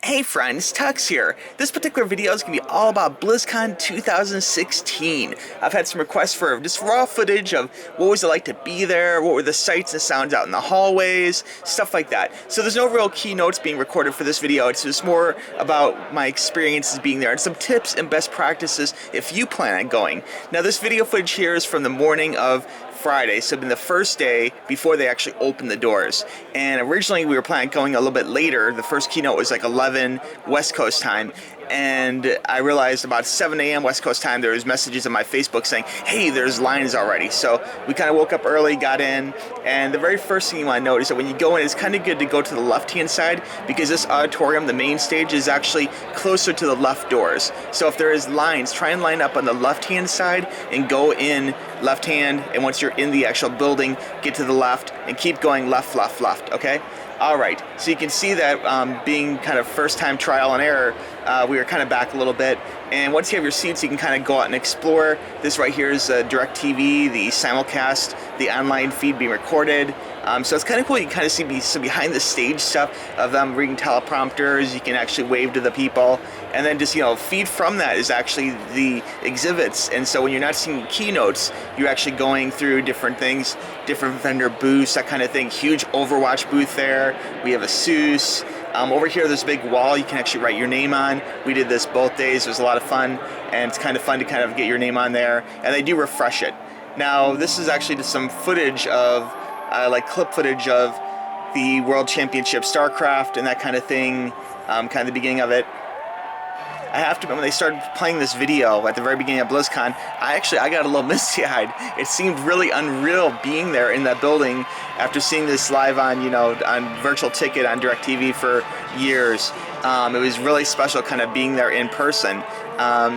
Hey friends, Tuxx here. This particular video is going to be all about BlizzCon 2016. I've had some requests for just raw footage of what was it like to be there, what were the sights and sounds out in the hallways, stuff like that. So there's no real keynotes being recorded for this video. It's just more about my experiences being there and some tips and best practices if you plan on going. Now this video footage here is from the morning of Friday, so it's been the first day before they actually opened the doors. And originally we were planning on going a little bit later. The first keynote was like 11 West Coast time, and I realized about 7 a.m. West Coast time there was messages on my Facebook saying, hey, there's lines already. So we kind of woke up early, got in, and the very first thing you want to note is that when you go in, it's kind of good to go to the left-hand side because this auditorium, the main stage, is actually closer to the left doors. So if there is lines, try and line up on the left-hand side and go in left hand, and once you're in the actual building, get to the left and keep going left, left, left, okay? Alright, so you can see that being kind of first time trial and error, we were kind of back a little bit, and once you have your seats you can kind of go out and explore. This right here is DirecTV, the simulcast, the online feed being recorded. So it's kind of cool. You can kind of see some behind the stage stuff of them reading teleprompters. You can actually wave to the people, and then just, you know, feed from that is actually the exhibits. And so when you're not seeing keynotes, you're actually going through different things, different vendor booths, that kind of thing. Huge Overwatch booth there. We have a ASUS. Over here there's a big wall you can actually write your name on. We did this both days. It was a lot of fun, and it's kind of fun to kind of get your name on there, and they do refresh it. Now this is actually just some footage of like clip footage of the World Championship StarCraft and that kind of thing, kind of the beginning of it. I have to admit, when they started playing this video at the very beginning of BlizzCon, I got a little misty-eyed. It seemed really unreal being there in that building after seeing this live on, you know, on virtual ticket on DirecTV for years. It was really special kind of being there in person.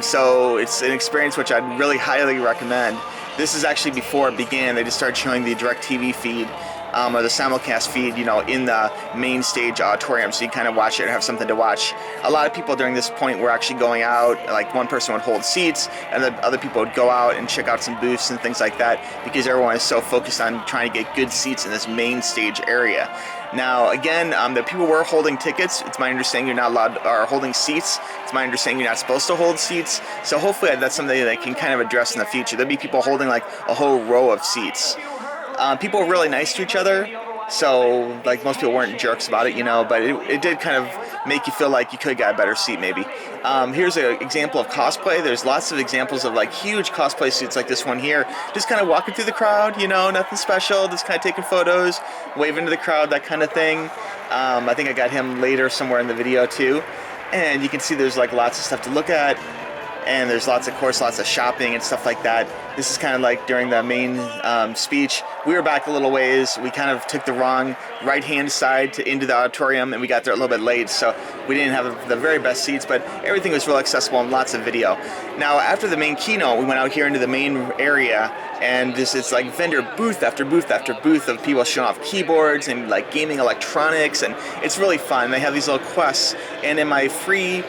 So it's an experience which I'd really highly recommend. This is actually before it began. They just started showing the DirecTV feed, or the simulcast feed, you know, in the main stage auditorium, so you kind of watch it and have something to watch. A lot of people during this point were actually going out, like one person would hold seats, and the other people would go out and check out some booths and things like that, because everyone is so focused on trying to get good seats in this main stage area. Now, again, the people were holding tickets. It's my understanding you're not allowed, or holding seats. It's my understanding you're not supposed to hold seats. So hopefully that's something that they can kind of address in the future. There'll be people holding like a whole row of seats. People were really nice to each other, so like most people weren't jerks about it, you know, but it did kind of make you feel like you could have got a better seat maybe. Here's an example of cosplay. There's lots of examples of like huge cosplay suits like this one here, just kind of walking through the crowd, you know, nothing special, just kind of taking photos, waving to the crowd, that kind of thing. I think I got him later somewhere in the video too, and you can see there's like lots of stuff to look at. And there's lots of shopping and stuff like that. This is kind of like during the main speech. We were back a little ways. We kind of took the wrong right-hand side into the auditorium, and we got there a little bit late, so we didn't have the very best seats, but everything was real accessible and lots of video. Now, after the main keynote, we went out here into the main area, and it's like vendor booth after booth after booth of people showing off keyboards and like gaming electronics, and it's really fun. They have these little quests, and in my free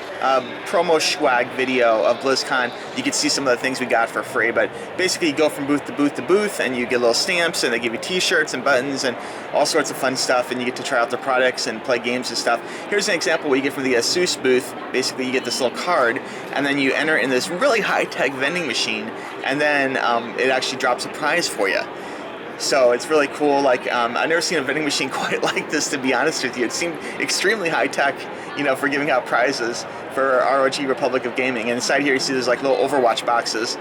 promo swag video of BlizzCon, you can see some of the things we got for free. But basically you go from booth to booth to booth, and you get little stamps, and they give you t-shirts and buttons and all sorts of fun stuff, and you get to try out their products and play games and stuff. Here's an example what you get from the ASUS booth. Basically you get this little card, and then you enter in this really high-tech vending machine, and then it actually drops a prize for you. So it's really cool. Like I've never seen a vending machine quite like this, to be honest with you. It seemed extremely high-tech, you know, for giving out prizes for ROG Republic of Gaming. And inside here you see there's like little Overwatch boxes,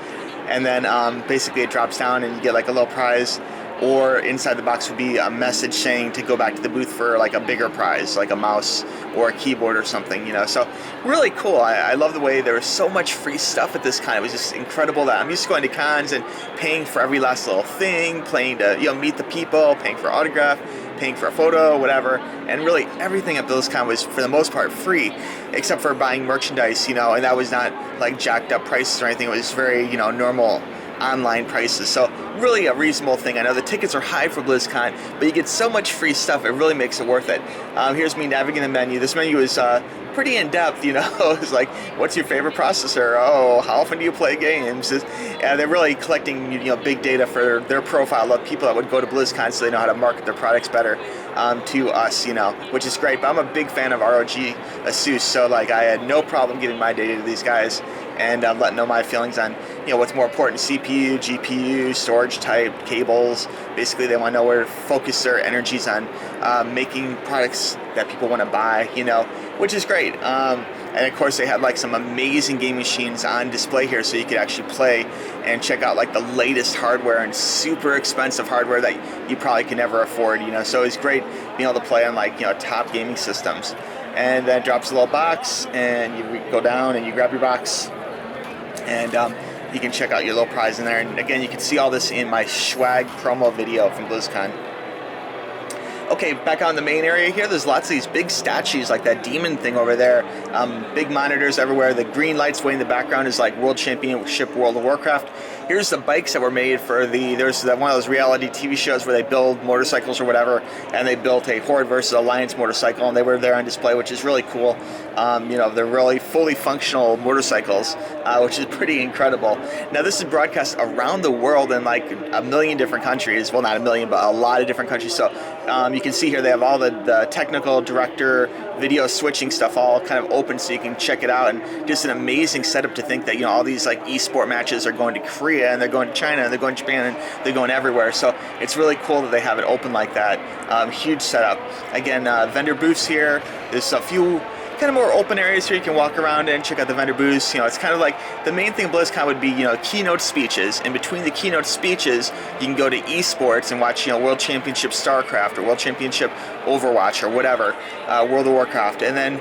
and then basically it drops down and you get like a little prize, or inside the box would be a message saying to go back to the booth for like a bigger prize, like a mouse or a keyboard or something, you know. So really cool. I love the way there was so much free stuff at this con. It was just incredible. That I'm used to going to cons and paying for every last little thing, paying to, you know, meet the people, paying for autograph, paying for a photo, whatever, and really everything at BlizzCon was for the most part free, except for buying merchandise, you know, and that was not like jacked up prices or anything. It was very, you know, normal online prices, so really a reasonable thing. I know the tickets are high for BlizzCon, but you get so much free stuff, it really makes it worth it. Here's me navigating the menu. This menu is pretty in-depth, you know. It's like, what's your favorite processor? Oh, how often do you play games? They're really collecting, you know, big data for their profile of people that would go to BlizzCon, so they know how to market their products better. to us, which is great. But I'm a big fan of ROG ASUS, so like I had no problem giving my data to these guys and letting know my feelings on what's more important: CPU, GPU, storage type, cables. Basically, they want to know where to focus their energies on making products that people want to buy, which is great. And of course, they had like some amazing game machines on display here, so you could actually play and check out like the latest hardware and super expensive hardware that you probably can never afford. So it's great being able to play on like top gaming systems. And then it drops a little box, and you go down and you grab your box, and you can check out your little prize in there. And again, you can see all this in my swag promo video from BlizzCon. Okay, back on the main area here, there's lots of these big statues, like that demon thing over there. Big monitors everywhere. The green lights way in the background is like World Championship World of Warcraft. Here's the bikes that were made for there's one of those reality TV shows where they build motorcycles or whatever, and they built a Horde versus Alliance motorcycle, and they were there on display, which is really cool. They're really fully functional motorcycles, which is pretty incredible. Now, this is broadcast around the world in like a million different countries. Well, not a million, but a lot of different countries. So you can see here they have all the technical director video switching stuff all kind of open, so you can check it out. And just an amazing setup to think that all these like esport matches are going to Korea, and they're going to China, and they're going to Japan, and they're going everywhere. So it's really cool that they have it open like that. Huge setup. Again, vendor booths here. There's a few kind of more open areas here you can walk around and check out the vendor booths. It's kind of like the main thing of BlizzCon would be keynote speeches. In between the keynote speeches, you can go to esports and watch World Championship StarCraft or World Championship Overwatch or whatever, World of Warcraft. And then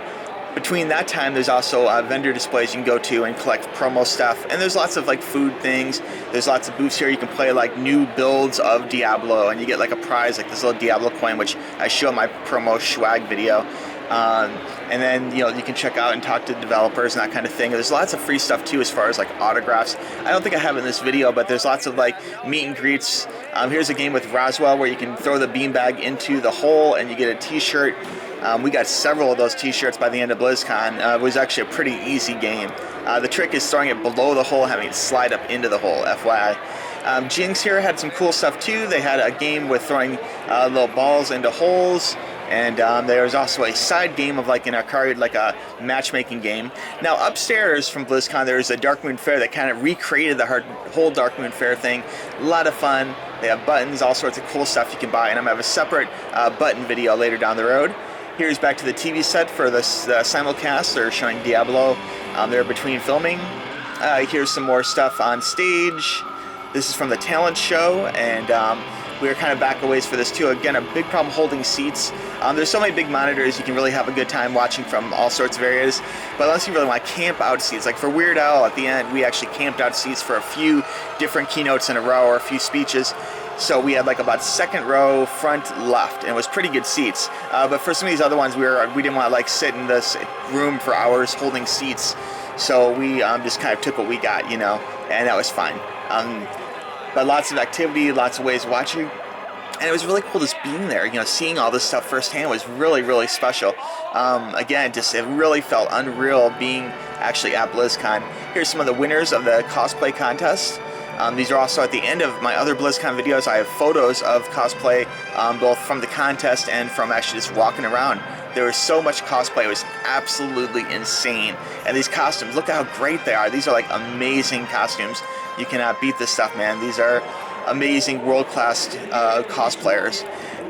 between that time, there's also vendor displays you can go to and collect promo stuff. And there's lots of like food things. There's lots of booths here. You can play like new builds of Diablo, and you get like a prize, like this little Diablo coin, which I show in my promo swag video. And then you can check out and talk to developers and that kind of thing. There's lots of free stuff too, as far as like autographs. I don't think I have it in this video, but there's lots of like meet and greets. Here's a game with Roswell where you can throw the beanbag into the hole and you get a t-shirt. We got several of those t-shirts by the end of BlizzCon. It was actually a pretty easy game. The trick is throwing it below the hole, having it slide up into the hole, FYI. Jinx here had some cool stuff too. They had a game with throwing little balls into holes. And there was also a side game of like an arcade, like a matchmaking game. Now upstairs from BlizzCon, there's a Dark Moon Fair that kind of recreated the whole Dark Moon Fair thing. A lot of fun. They have buttons, all sorts of cool stuff you can buy. And I'm going to have a separate button video later down the road. Here's back to the TV set for this simulcast. They're showing Diablo. They're between filming. Here's some more stuff on stage. This is from the talent show, and we were kind of back a ways for this too. Again, a big problem holding seats. There's so many big monitors, you can really have a good time watching from all sorts of areas. But unless you really want to camp out seats, like for Weird Al at the end, we actually camped out seats for a few different keynotes in a row or a few speeches. So we had like about second row, front left, and it was pretty good seats. But for some of these other ones, we didn't want to like sit in this room for hours holding seats. So we just kind of took what we got, and that was fine. But lots of activity, lots of ways of watching. And it was really cool just being there, seeing all this stuff firsthand was really, really special. Again, it really felt unreal being actually at BlizzCon. Here's some of the winners of the cosplay contest. These are also at the end of my other BlizzCon videos. I have photos of cosplay, both from the contest and from actually just walking around. There was so much cosplay, it was absolutely insane. And these costumes, look how great they are. These are like amazing costumes. You cannot beat this stuff, man. These are amazing world-class cosplayers.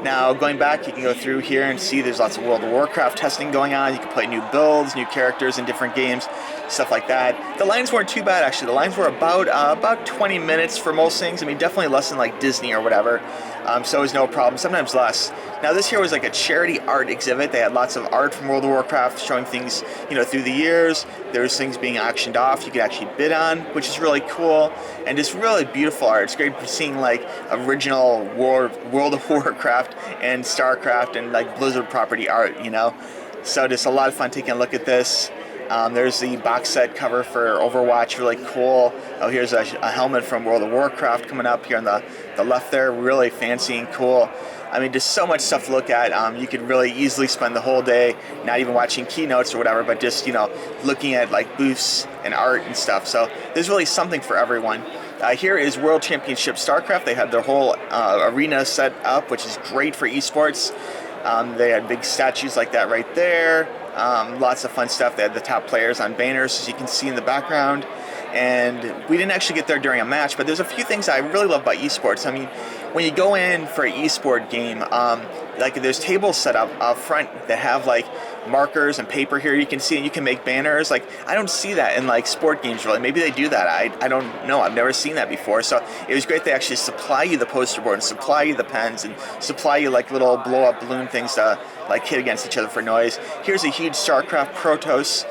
Now, going back, you can go through here and see there's lots of World of Warcraft testing going on. You can play new builds, new characters in different games, stuff like that. The lines weren't too bad, actually. The lines were about 20 minutes for most things. I mean, definitely less than like Disney or whatever. So it was no problem, sometimes less. Now, this here was like a charity art exhibit. They had lots of art from World of Warcraft showing things, through the years. There's things being auctioned off you could actually bid on, which is really cool. And just really beautiful art. It's great seeing like original World of Warcraft and StarCraft and like Blizzard property art, So just a lot of fun taking a look at this. There's the box set cover for Overwatch, really cool. Oh, here's a helmet from World of Warcraft coming up here on the left there, really fancy and cool. I mean, just so much stuff to look at. You could really easily spend the whole day not even watching keynotes or whatever, but just, looking at like booths and art and stuff. So there's really something for everyone. Here is World Championship StarCraft. They had their whole arena set up, which is great for esports. They had big statues like that right there. Lots of fun stuff. They had the top players on banners, as you can see in the background. And we didn't actually get there during a match, but there's a few things I really love about esports. I mean, when you go in for an esport game, like there's tables set up front that have like markers and paper here you can see, and you can make banners. Like, I don't see that in like sport games really. Maybe they do that. I don't know. I've never seen that before. So it was great they actually supply you the poster board and supply you the pens and supply you like little blow up balloon things to like hit against each other for noise. Here's a huge StarCraft Protoss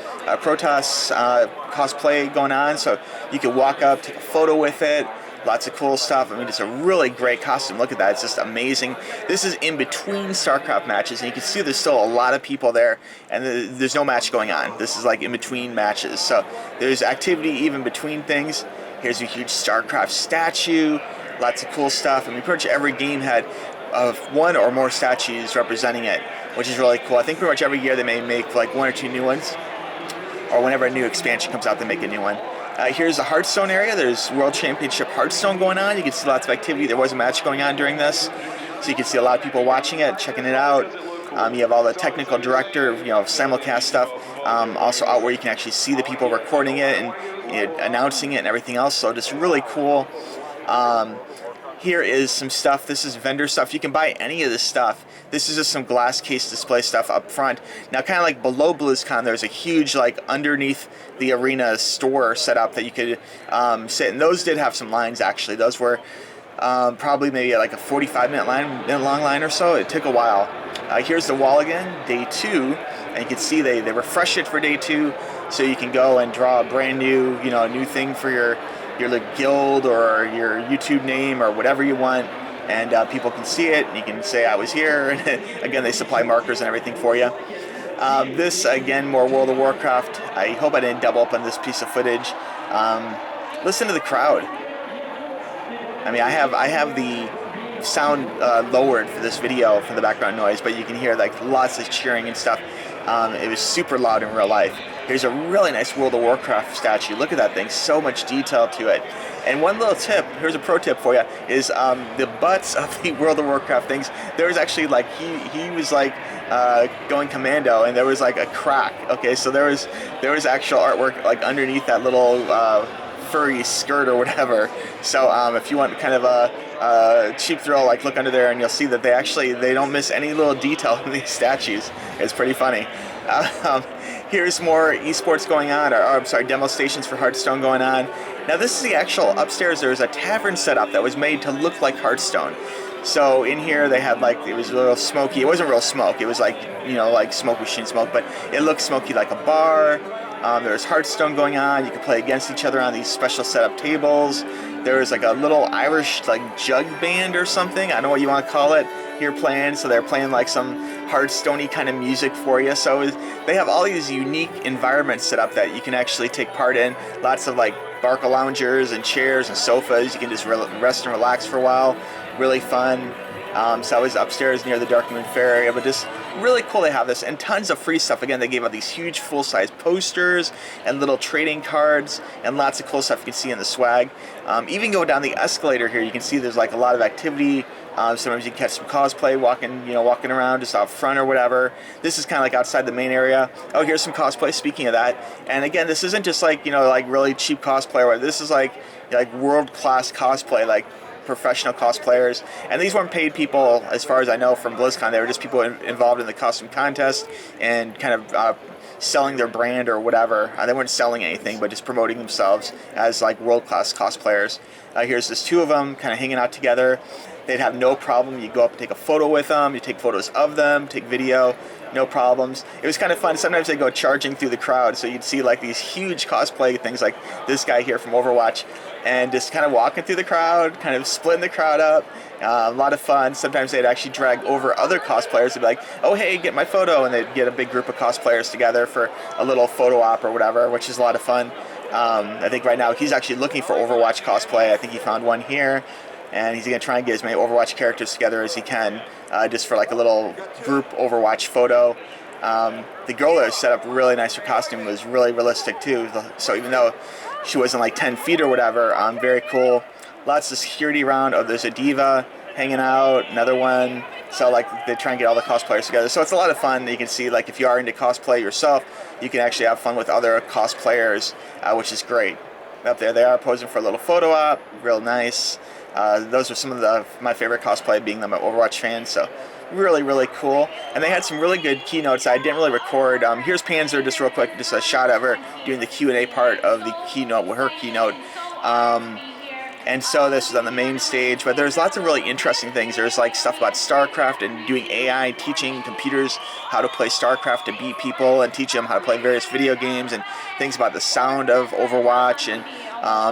cosplay going on, so you can walk up, take a photo with it. Lots of cool stuff. I mean, it's a really great costume. Look at that. It's just amazing. This is in between StarCraft matches, and you can see there's still a lot of people there, and there's no match going on. This is like in between matches. So there's activity even between things. Here's a huge StarCraft statue. Lots of cool stuff. I mean, pretty much every game had one or more statues representing it, which is really cool. I think pretty much every year they may make like 1 or 2 new ones, or whenever a new expansion comes out, they make a new one. Here's the Hearthstone area. There's World Championship Hearthstone going on. You can see lots of activity. There was a match going on during this, so you can see a lot of people watching it, checking it out. You have all the technical director, simulcast stuff. Also out where you can actually see the people recording it and announcing it and everything else. So just really cool. Here is some stuff. This is vendor stuff. You can buy any of this stuff. This is just some glass case display stuff up front. Now, kind of like below BlizzCon, there's a huge, like, underneath the arena store set up that you could sit. And those did have some lines, actually. Those were probably maybe like a 45-minute long line or so. It took a while. Here's the wall again, day 2. And you can see they refresh it for day 2, so you can go and draw a brand new, new thing for your guild or your YouTube name or whatever you want, and people can see it, and you can say I was here, and again they supply markers and everything for you. This again, more World of Warcraft. I hope I didn't double up on this piece of footage. Listen to the crowd. I mean, I have the sound lowered for this video for the background noise, but you can hear like lots of cheering and stuff. It was super loud in real life. Here's a really nice World of Warcraft statue. Look at that thing, so much detail to it. And one little tip, here's a pro tip for you, is the butts of the World of Warcraft things, there was actually like, he was like going commando, and there was like a crack, okay? So there was actual artwork like underneath that little furry skirt or whatever. So if you want kind of a cheap thrill, like look under there and you'll see that they don't miss any little detail in these statues. It's pretty funny. Here's more esports going on, or I'm sorry, demo stations for Hearthstone going on. Now this is the actual upstairs. There's a tavern set up that was made to look like Hearthstone. So in here they had like, it was a little smoky. It wasn't real smoke. It was like, like smoke machine smoke, but it looked smoky like a bar. There was Hearthstone going on. You could play against each other on these special setup tables. There was like a little Irish like jug band or something. I don't know what you want to call it here playing. So they're playing like some Hearthstone-y kind of music for you. So they have all these unique environments set up that you can actually take part in. Lots of like Barca loungers and chairs and sofas. You can just rest and relax for a while. Really fun. So I was upstairs near the Dark Moon Fair area, but just really cool they have this, and tons of free stuff. Again, they gave out these huge full-size posters and little trading cards and lots of cool stuff you can see in the swag. Even go down the escalator here, you can see there's like a lot of activity. Sometimes you can catch some cosplay walking around just out front or whatever. This is kind of like outside the main area. Oh, here's some cosplay. Speaking of that, and again, this isn't just like like really cheap cosplay or whatever. This is like world-class cosplay, like professional cosplayers, and these weren't paid people as far as I know from BlizzCon. They were just people involved in the costume contest and kind of selling their brand or whatever. They weren't selling anything, but just promoting themselves as like world-class cosplayers. Here's just 2 of them kind of hanging out together. They'd have no problem. You go up and take a photo with them. You take photos of them, take video, no problems. It was kind of fun. Sometimes they go charging through the crowd, so you'd see like these huge cosplay things like this guy here from Overwatch, and just kind of walking through the crowd, kind of splitting the crowd up. A lot of fun. Sometimes they'd actually drag over other cosplayers. They'd be like, oh, hey, get my photo. And they'd get a big group of cosplayers together for a little photo op or whatever, which is a lot of fun. I think right now he's actually looking for Overwatch cosplay. I think he found one here. And he's going to try and get as many Overwatch characters together as he can, just for like a little group Overwatch photo. The girl that was set up really nice. Her costume was really realistic too. So even though she wasn't like 10 feet or whatever, very cool. Lots of security around. Oh, there's a d.va hanging out. Another one. So like they try and get all the cosplayers together. So it's a lot of fun. You can see like if you are into cosplay yourself, you can actually have fun with other cosplayers, which is great. Up there they are posing for a little photo op, real nice. Those are some of my favorite cosplay, being them an Overwatch fan. So really, really cool. And they had some really good keynotes I didn't really record. Here's Panzer, just real quick, just a shot of her doing the Q&A part of the keynote, her keynote. And so this was on the main stage, but there's lots of really interesting things. There's like stuff about StarCraft and doing AI, teaching computers how to play StarCraft to beat people and teach them how to play various video games, and things about the sound of Overwatch, and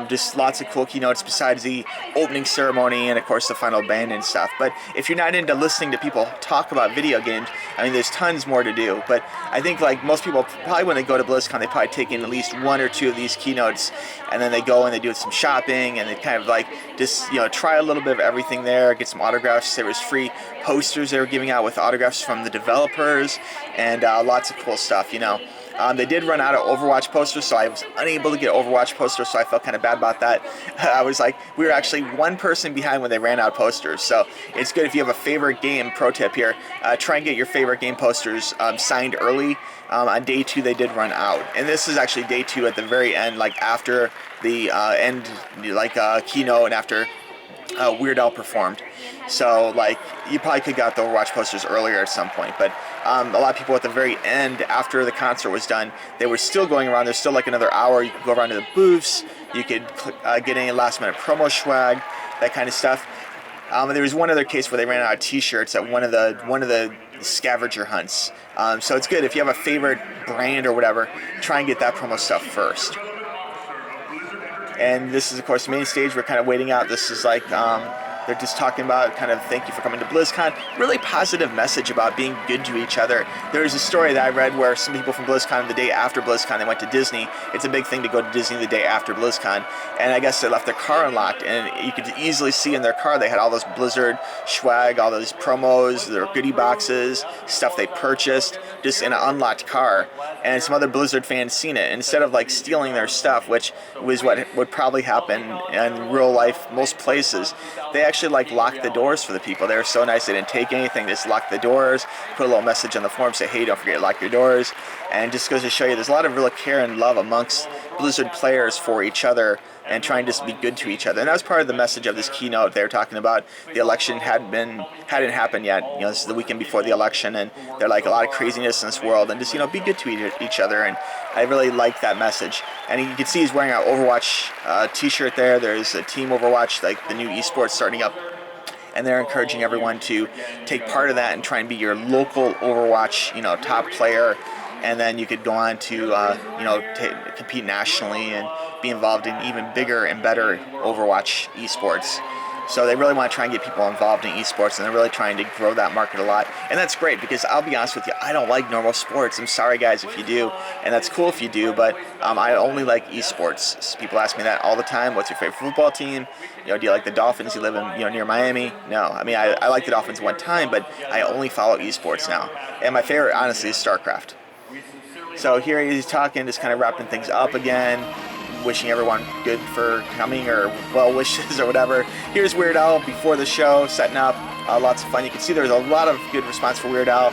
just lots of cool keynotes besides the opening ceremony and of course the final band and stuff. But if you're not into listening to people talk about video games, I mean, there's tons more to do. But I think like most people probably when they go to BlizzCon, they probably take in at least one or two of these keynotes, and then they go and they do some shopping, and they kind of like just, you know, try a little bit of everything there, get some autographs. There was free posters they were giving out with autographs from the developers, and lots of cool stuff, you know. They did run out of Overwatch posters, so I was unable to get Overwatch posters, so I felt kind of bad about that. I was like, we were actually one person behind when they ran out of posters, so it's good if you have a favorite game. Pro tip here, try and get your favorite game posters signed early. On day 2 they did run out, and this is actually day 2 at the very end, like after the end, like keynote, and after Weird Al performed. So like you probably could got the Overwatch posters earlier at some point, but a lot of people at the very end, after the concert was done, they were still going around. There's still like another hour. You could go around to the booths. You could get any last minute promo swag, that kind of stuff. There was one other case where they ran out of T-shirts at one of the scavenger hunts. So it's good if you have a favorite brand or whatever, try and get that promo stuff first. And this is of course the main stage. We're kind of waiting out. This is like they're just talking about kind of thank you for coming to BlizzCon. Really positive message about being good to each other. There's a story that I read where some people from BlizzCon, the day after BlizzCon, they went to Disney. It's a big thing to go to Disney the day after BlizzCon. And I guess they left their car unlocked, and you could easily see in their car they had all those Blizzard swag, all those promos, their goodie boxes, stuff they purchased, just in an unlocked car. And some other Blizzard fans seen it. And instead of like stealing their stuff, which was what would probably happen in real life most places, they actually like locked the doors for the people. They were so nice. They didn't take anything. They just locked the doors, put a little message on the form, say, hey, don't forget to lock your doors. And just goes to show you there's a lot of real care and love amongst Blizzard players for each other, and trying to just be good to each other. And that was part of the message of this keynote. They were talking about the election hadn't happened yet. You know, this is the weekend before the election, and they're like a lot of craziness in this world, and just, you know, be good to each other. And I really like that message. And you can see he's wearing an Overwatch t-shirt there. There's a Team Overwatch, like the new esports starting up, and they're encouraging everyone to take part of that and try and be your local Overwatch, you know, top player. And then you could go on to, you know, compete nationally and be involved in even bigger and better Overwatch esports. So they really want to try and get people involved in esports, and they're really trying to grow that market a lot. And that's great, because I'll be honest with you, I don't like normal sports. I'm sorry, guys, if you do, and that's cool if you do, but I only like esports. So people ask me that all the time. What's your favorite football team? You know, do you like the Dolphins? You live in, you know, near Miami? No, I mean, I like the Dolphins one time, but I only follow esports now. And my favorite, honestly, is StarCraft. So here he's talking, just kind of wrapping things up again, wishing everyone good for coming, or well wishes or whatever. Here's Weird Al before the show, setting up. Lots of fun. You can see there's a lot of good response for Weird Al.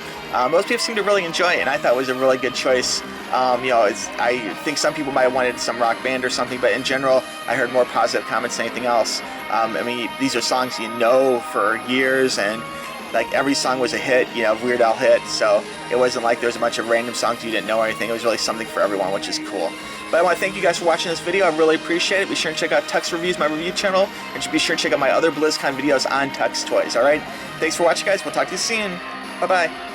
Most people seem to really enjoy it, and I thought it was a really good choice. You know, I think some people might have wanted some rock band or something, but in general, I heard more positive comments than anything else. I mean, these are songs you know for years, and like every song was a hit, you know, Weird Al hit, so it wasn't like there was a bunch of random songs you didn't know or anything. It was really something for everyone, which is cool. But I want to thank you guys for watching this video. I really appreciate it. Be sure to check out Tuxx Reviews, my review channel, and be sure to check out my other BlizzCon videos on Tuxx Toys, alright? Thanks for watching, guys. We'll talk to you soon. Bye-bye.